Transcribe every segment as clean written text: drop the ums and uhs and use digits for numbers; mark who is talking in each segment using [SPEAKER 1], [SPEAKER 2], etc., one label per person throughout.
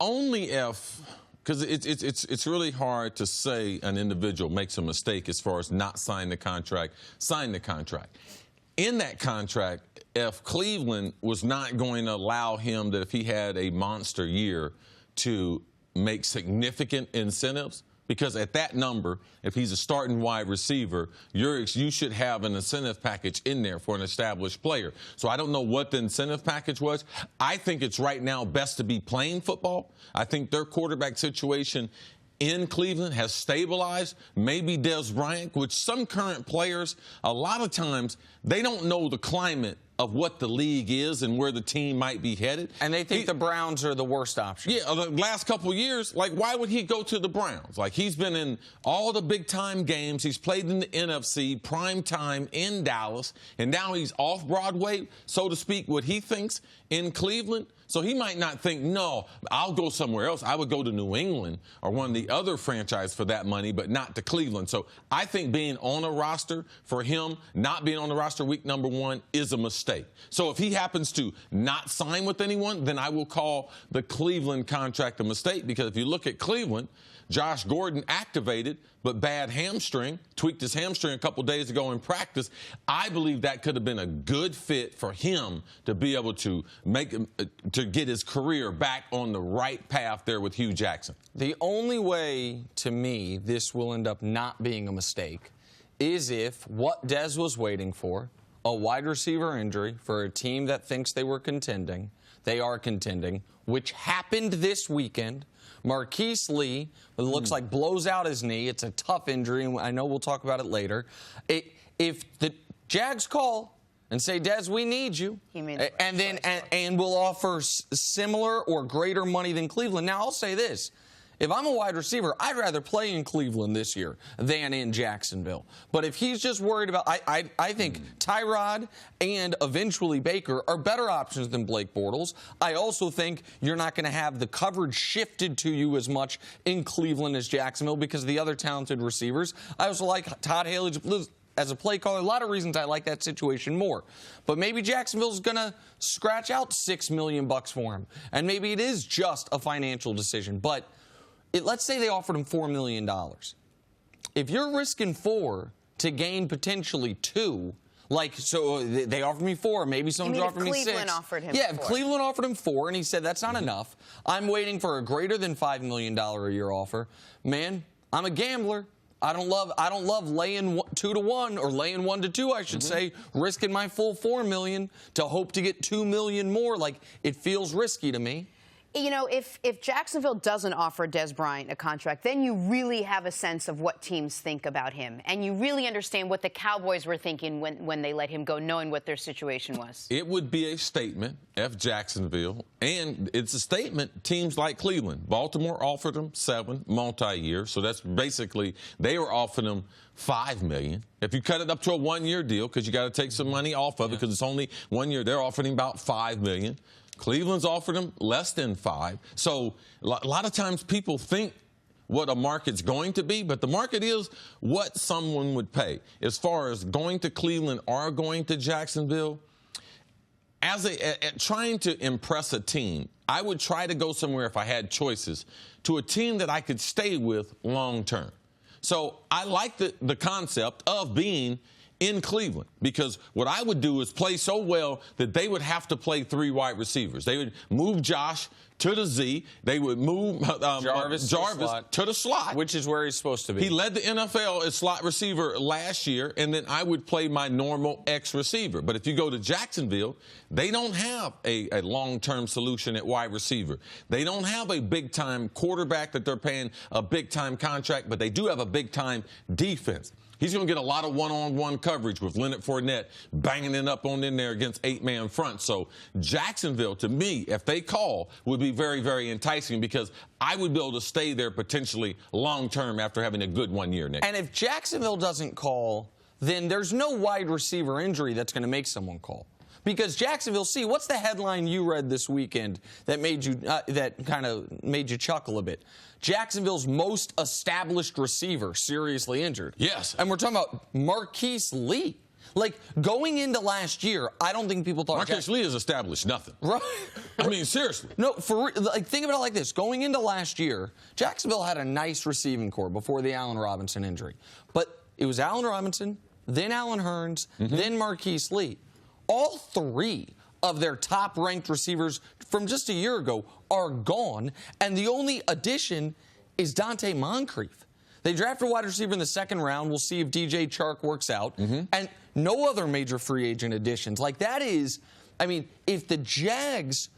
[SPEAKER 1] Only if, because it's really hard to say an individual makes a mistake as far as not sign the contract, sign the contract. In that contract, if Cleveland was not going to allow him that if he had a monster year to make significant incentives, because at that number, if he's a starting wide receiver, you should have an incentive package in there for an established player. So I don't know what the incentive package was. I think it's right now best to be playing football. I think their quarterback situation in Cleveland has stabilized. Maybe Dez Bryant, which some current players, a lot of times, they don't know the climate of what the league is and where the team might be headed.
[SPEAKER 2] And they think the Browns are the worst option.
[SPEAKER 1] Yeah, the last couple of years, like, why would he go to the Browns? Like, he's been in all the big-time games. He's played in the NFC, prime time in Dallas, and now he's off Broadway, so to speak, what he thinks in Cleveland. So he might not think, no, I'll go somewhere else. I would go to New England or one of the other franchises for that money, but not to Cleveland. So I think being on a roster for him, not being on the roster week number 1 is a mistake. So if he happens to not sign with anyone, then I will call the Cleveland contract a mistake, because if you look at Cleveland, Josh Gordon activated, but bad hamstring, tweaked his hamstring a couple days ago in practice. I believe that could have been a good fit for him to be able to to get his career back on the right path there with Hugh Jackson.
[SPEAKER 2] The only way, to me, this will end up not being a mistake is if what Dez was waiting for, a wide receiver injury for a team that thinks they are contending, which happened this weekend. Marquise Lee, it looks like blows out his knee. It's a tough injury, and I know we'll talk about it later. If the Jags call and say, Dez, we need you, and we'll offer similar or greater money than Cleveland. Now, I'll say this. If I'm a wide receiver, I'd rather play in Cleveland this year than in Jacksonville. But if he's just worried about, I think Tyrod and eventually Baker are better options than Blake Bortles. I also think you're not going to have the coverage shifted to you as much in Cleveland as Jacksonville because of the other talented receivers. I also like Todd Haley as a play caller. A lot of reasons I like that situation more. But maybe Jacksonville's going to scratch out $6 million for him. And maybe it is just a financial decision. But let's say they offered him $4 million. If you're risking 4 to gain potentially 2, so they offered me 4, maybe someone's offered me 6.
[SPEAKER 3] Cleveland offered him 4.
[SPEAKER 2] Yeah, if Cleveland offered him 4 and he said that's not enough, I'm waiting for a greater than $5 million a year offer. Man, I'm a gambler. I don't love laying 2 to 1 or laying 1 to 2, I should say, risking my full $4 million to hope to get $2 million more. Like, it feels risky to me.
[SPEAKER 3] You know, if Jacksonville doesn't offer Dez Bryant a contract, then you really have a sense of what teams think about him. And you really understand what the Cowboys were thinking when they let him go, knowing what their situation was.
[SPEAKER 1] It would be a statement, if Jacksonville, and it's a statement, teams like Cleveland. Baltimore offered him 7 multi-year, so that's basically, they were offering him $5 million. If you cut it up to a 1-year deal, because you got to take some money off of it, because it's only 1 year, they're offering him about $5 million. Cleveland's offered him less than 5. So a lot of times people think what a market's going to be, but the market is what someone would pay. As far as going to Cleveland or going to Jacksonville, trying to impress a team, I would try to go somewhere, if I had choices, to a team that I could stay with long term. So I like the concept of being in Cleveland, because what I would do is play so well that they would have to play 3 wide receivers. They would move Josh to the Z. They would move Jarvis to the slot,
[SPEAKER 2] which is where he's supposed to be.
[SPEAKER 1] He led the NFL as slot receiver last year, and then I would play my normal X receiver. But if you go to Jacksonville, they don't have a long-term solution at wide receiver. They don't have a big-time quarterback that they're paying a big-time contract, but they do have a big-time defense. He's going to get a lot of one-on-one coverage with Leonard Fournette banging it up on in there against 8-man front. So Jacksonville, to me, if they call, would be very, very enticing, because I would be able to stay there potentially long-term after having a good 1 year, Nick.
[SPEAKER 2] And if Jacksonville doesn't call, then there's no wide receiver injury that's going to make someone call. Because Jacksonville, what's the headline you read this weekend that made you that kind of made you chuckle a bit? Jacksonville's most established receiver seriously injured.
[SPEAKER 1] Yes.
[SPEAKER 2] And we're talking about Marquise Lee. Like, going into last year, I don't think people thought
[SPEAKER 1] Marquise Lee has established nothing.
[SPEAKER 2] Right.
[SPEAKER 1] I mean, seriously.
[SPEAKER 2] No, think about it like this. Going into last year, Jacksonville had a nice receiving corps before the Allen Robinson injury. But it was Allen Robinson, then Allen Hurns, then Marquise Lee. All three of their top-ranked receivers from just a year ago are gone, and the only addition is Dante Moncrief. They drafted a wide receiver in the second round. We'll see if DJ Chark works out. And no other major free agent additions. Like, that is, I mean, if the Jags,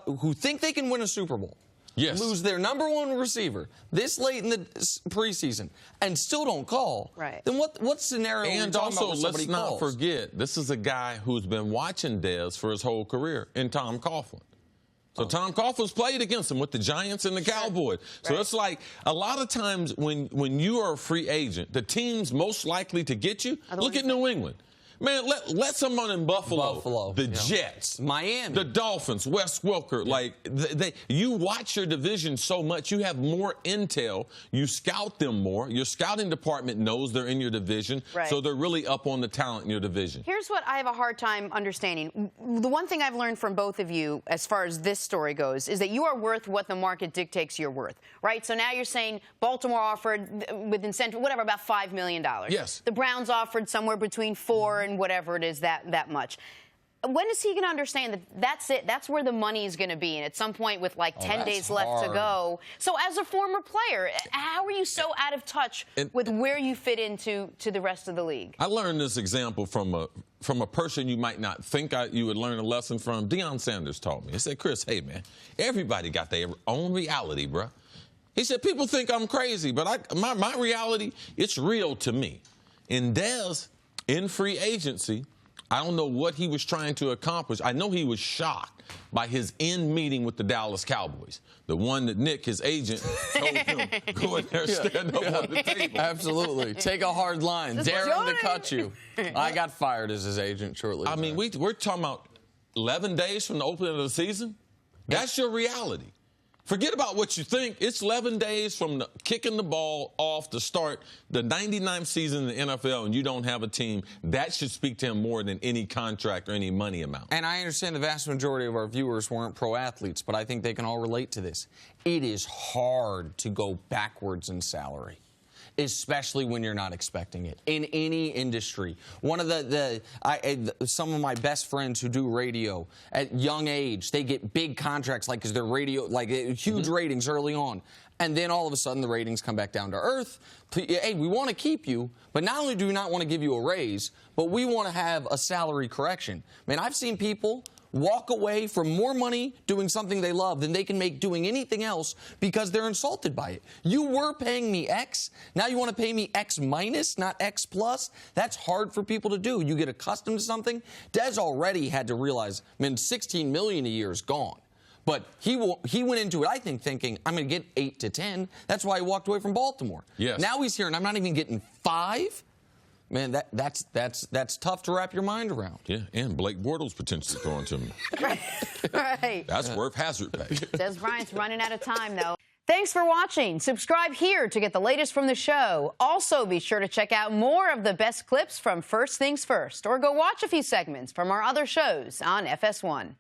[SPEAKER 2] who think they can win a Super Bowl, lose their #1 receiver this late in the preseason and still don't call, then what scenario are we talking about?
[SPEAKER 1] And also, let's not forget, this is a guy who's been watching Dez for his whole career in Tom Coughlin. So Tom Coughlin's played against him with the Giants and the Cowboys. So it's like a lot of times when you are a free agent, the teams most likely to get you, look at New England. Man, let someone in Buffalo, the Jets,
[SPEAKER 2] Miami,
[SPEAKER 1] the Dolphins, Wes Welker, like you watch your division so much, you have more intel, you scout them more. Your scouting department knows they're in your division, so they're really up on the talent in your division.
[SPEAKER 3] Here's what I have a hard time understanding. The one thing I've learned from both of you, as far as this story goes, is that you are worth what the market dictates you're worth, right? So now you're saying Baltimore offered with incentive, whatever, about $5 million.
[SPEAKER 1] Yes.
[SPEAKER 3] The Browns offered somewhere between $4 and whatever it is, that much. When is he going to understand that that's it? That's where the money is going to be. And at some point with like 10 days left to go. So as a former player, how are you so out of touch with where you fit into the rest of the league?
[SPEAKER 1] I learned this example from a person you might not think you would learn a lesson from. Deion Sanders taught me. He said, Chris, hey, man, everybody got their own reality, bro. He said, people think I'm crazy, but my reality, it's real to me. And Dez, in free agency, I don't know what he was trying to accomplish. I know he was shocked by his end meeting with the Dallas Cowboys, the one that Nick, his agent, told him, go in there, stand up on the table.
[SPEAKER 2] Absolutely. Take a hard line. Dare him to cut you. I got fired as his agent shortly.
[SPEAKER 1] I mean, we're talking about 11 days from the opening of the season. That's your reality. Forget about what you think. It's 11 days from kicking the ball off to start the 99th season in the NFL, and you don't have a team. That should speak to him more than any contract or any money amount.
[SPEAKER 2] And I understand the vast majority of our viewers weren't pro athletes, but I think they can all relate to this. It is hard to go backwards in salary, especially when you're not expecting it in any industry. One of some of my best friends who do radio at young age, they get big contracts like because they're radio, like huge ratings early on. And then all of a sudden the ratings come back down to earth. Hey, we want to keep you, but not only do we not want to give you a raise, but we want to have a salary correction. Man, I've seen people walk away from more money doing something they love than they can make doing anything else because they're insulted by it. You were paying me X. Now you want to pay me X minus, not X plus? That's hard for people to do. You get accustomed to something. Dez already had to realize, man, $16 million a year is gone. But he went into it, I think, thinking, I'm going to get 8 to 10. That's why he walked away from Baltimore.
[SPEAKER 1] Yes.
[SPEAKER 2] Now he's here, and I'm not even getting 5. Man, that's tough to wrap your mind around.
[SPEAKER 1] Yeah, and Blake Bortles potentially throwing to me.
[SPEAKER 3] Right.
[SPEAKER 1] That's worth hazard pay.
[SPEAKER 3] Dez Bryant's running out of time, though. Thanks for watching. Subscribe here to get the latest from the show. Also, be sure to check out more of the best clips from First Things First, or go watch a few segments from our other shows on FS1.